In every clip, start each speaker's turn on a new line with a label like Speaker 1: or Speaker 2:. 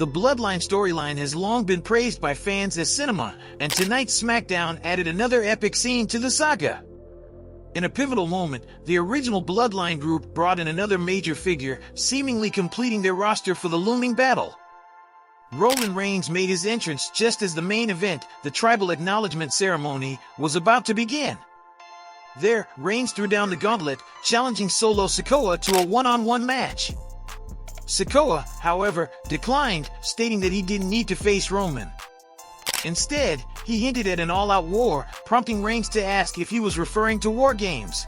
Speaker 1: The Bloodline storyline has long been praised by fans as cinema, and tonight's SmackDown added another epic scene to the saga. In a pivotal moment, the original Bloodline group brought in another major figure, seemingly completing their roster for the looming battle. Roman Reigns made his entrance just as the main event, the Tribal Acknowledgement Ceremony, was about to begin. There, Reigns threw down the gauntlet, challenging Solo Sikoa to a one-on-one match. Sikoa, however, declined, stating that he didn't need to face Roman. Instead, he hinted at an all-out war, prompting Reigns to ask if he was referring to War Games.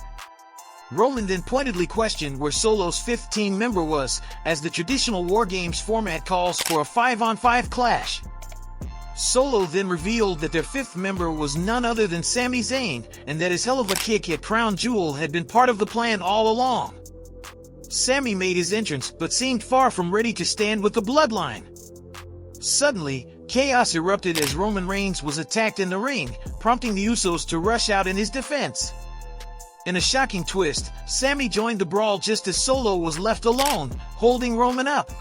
Speaker 1: Roman then pointedly questioned where Solo's fifth team member was, as the traditional War Games format calls for a 5-on-5 clash. Solo then revealed that their fifth member was none other than Sami Zayn, and that his hell of a kick at Crown Jewel had been part of the plan all along. Sami made his entrance but seemed far from ready to stand with the Bloodline. Suddenly, chaos erupted as Roman Reigns was attacked in the ring, prompting the Usos to rush out in his defense. In a shocking twist, Sami joined the brawl just as Solo was left alone, holding Roman up.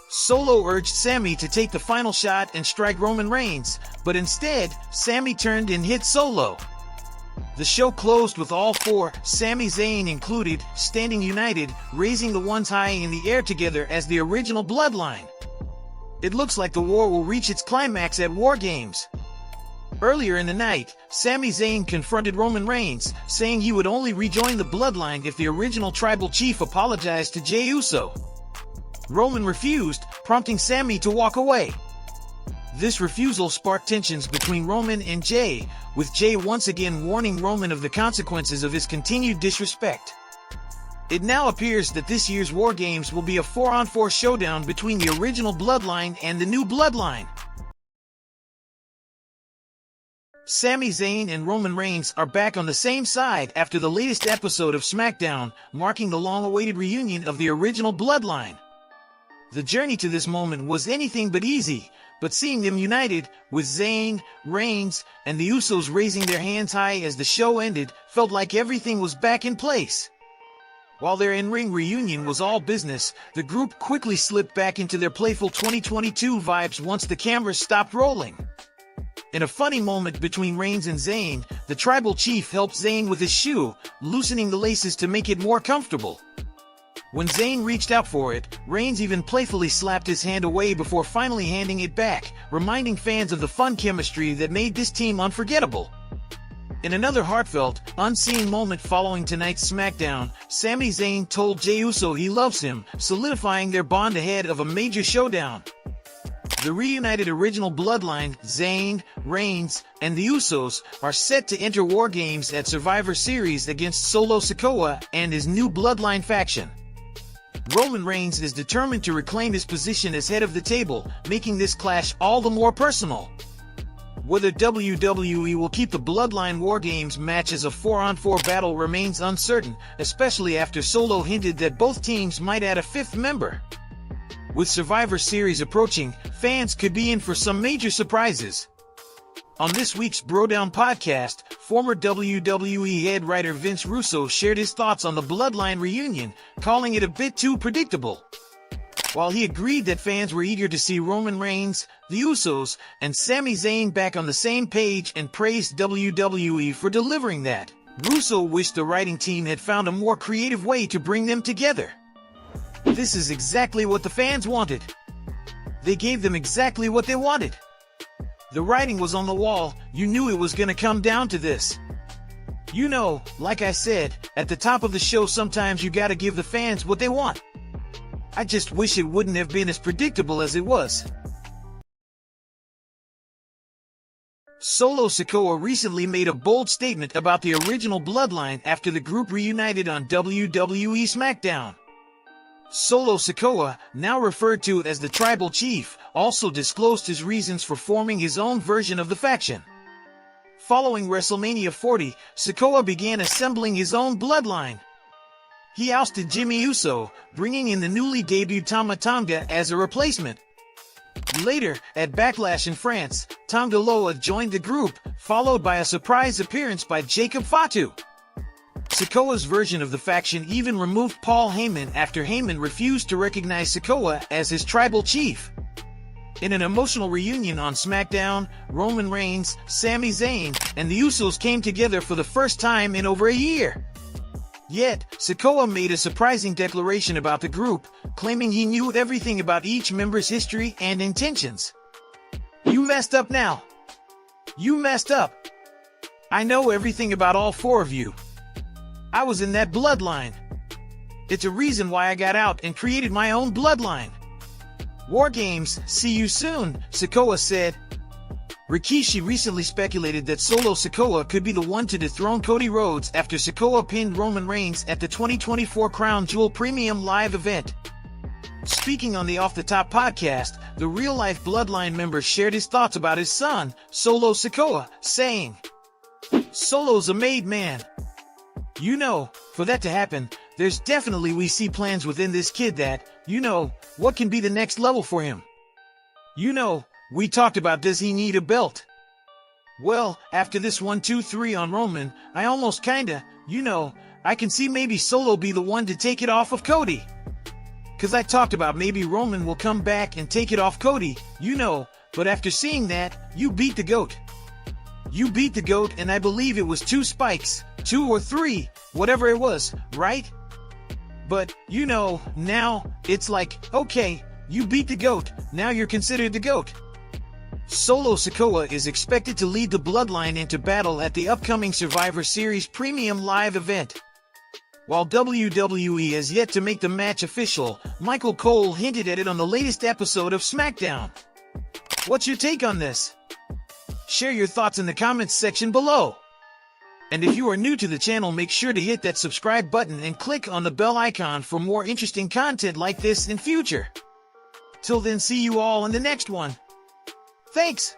Speaker 1: Solo urged Sami to take the final shot and strike Roman Reigns, but instead, Sami turned and hit Solo. The show closed with all four, Sami Zayn included, standing united, raising the ones high in the air together as the original Bloodline. It looks like the war will reach its climax at War Games. Earlier in the night, Sami Zayn confronted Roman Reigns, saying he would only rejoin the Bloodline if the original tribal chief apologized to Jey Uso. Roman refused, prompting Sami to walk away. This refusal sparked tensions between Roman and Jey, with Jey once again warning Roman of the consequences of his continued disrespect. It now appears that this year's War Games will be a 4-on-4 showdown between the original Bloodline and the new Bloodline. Sami Zayn and Roman Reigns are back on the same side after the latest episode of SmackDown, marking the long-awaited reunion of the original Bloodline. The journey to this moment was anything but easy, but seeing them united, with Zayn, Reigns, and the Usos raising their hands high as the show ended, felt like everything was back in place. While their in-ring reunion was all business, the group quickly slipped back into their playful 2022 vibes once the cameras stopped rolling. In a funny moment between Reigns and Zayn, the tribal chief helped Zayn with his shoe, loosening the laces to make it more comfortable. When Zayn reached out for it, Reigns even playfully slapped his hand away before finally handing it back, reminding fans of the fun chemistry that made this team unforgettable. In another heartfelt, unseen moment following tonight's SmackDown, Sami Zayn told Jey Uso he loves him, solidifying their bond ahead of a major showdown. The reunited original Bloodline, Zayn, Reigns, and the Usos, are set to enter War Games at Survivor Series against Solo Sikoa and his new Bloodline faction. Roman Reigns is determined to reclaim his position as head of the table, making this clash all the more personal. Whether WWE will keep the Bloodline War Games match as a 4-on-4 battle remains uncertain, especially after Solo hinted that both teams might add a fifth member. With Survivor Series approaching, fans could be in for some major surprises. On this week's Brodown podcast, former WWE head writer Vince Russo shared his thoughts on the Bloodline reunion, calling it a bit too predictable. While he agreed that fans were eager to see Roman Reigns, the Usos, and Sami Zayn back on the same page and praised WWE for delivering that, Russo wished the writing team had found a more creative way to bring them together. This is exactly what the fans wanted. They gave them exactly what they wanted. The writing was on the wall, you knew it was gonna come down to this. You know, like I said, at the top of the show sometimes you gotta give the fans what they want. I just wish it wouldn't have been as predictable as it was. Solo Sikoa recently made a bold statement about the original Bloodline after the group reunited on WWE SmackDown. Solo Sikoa, now referred to as the Tribal Chief, also disclosed his reasons for forming his own version of the faction. Following WrestleMania 40, Sikoa began assembling his own Bloodline. He ousted Jimmy Uso, bringing in the newly debuted Tama Tonga as a replacement. Later, at Backlash in France, Tonga Loa joined the group, followed by a surprise appearance by Jacob Fatu. Sikoa's version of the faction even removed Paul Heyman after Heyman refused to recognize Sikoa as his tribal chief. In an emotional reunion on SmackDown, Roman Reigns, Sami Zayn, and the Usos came together for the first time in over a year. Yet, Sikoa made a surprising declaration about the group, claiming he knew everything about each member's history and intentions. "You messed up now. You messed up. I know everything about all four of you. I was in that bloodline. It's a reason why I got out and created my own bloodline. War Games, see you soon," Sikoa said. Rikishi recently speculated that Solo Sikoa could be the one to dethrone Cody Rhodes after Sikoa pinned Roman Reigns at the 2024 Crown Jewel Premium Live event. Speaking on the Off the Top podcast, the real-life Bloodline member shared his thoughts about his son, Solo Sikoa, saying, "Solo's a made man. You know, for that to happen, there's definitely we see plans within this kid that, you know, what can be the next level for him. You know, we talked about does he need a belt? Well, after this 1, 2, 3 on Roman, I almost kinda, you know, I can see maybe Solo be the one to take it off of Cody. 'Cause I talked about maybe Roman will come back and take it off Cody, you know, but after seeing that, you beat the GOAT. You beat the GOAT and I believe it was 2 spikes, 2 or 3, whatever it was, right? But, you know, now, it's like, okay, you beat the GOAT, now you're considered the GOAT." Solo Sikoa is expected to lead the Bloodline into battle at the upcoming Survivor Series Premium Live event. While WWE has yet to make the match official, Michael Cole hinted at it on the latest episode of SmackDown. What's your take on this? Share your thoughts in the comments section below. And if you are new to the channel, make sure to hit that subscribe button and click on the bell icon for more interesting content like this in future. Till then, see you all in the next one. Thanks!